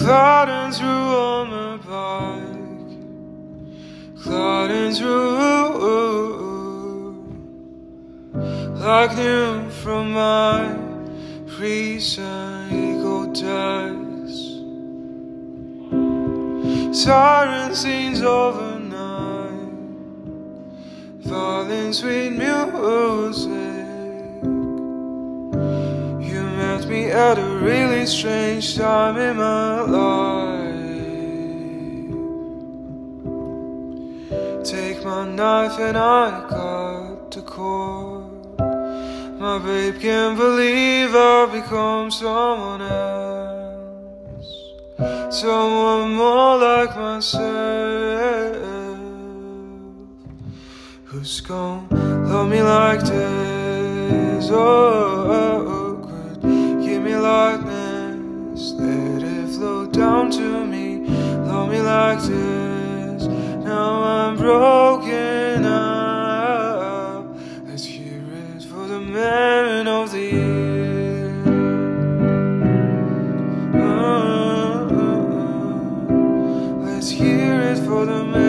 Gliding through on my bike, gliding through like new from my recent ego dies. Siren scenes overnight, violin sweet music. You met me at a really strange time in my life. Take my knife and I cut the cord. My babe can't believe I've become someone else, someone more like myself, who's gonna love me like this. Oh, could give me lightness, let it flow down to me. Love me like this. Now I'm broken up. Let's hear it for the man of the year. Let's hear it for the man.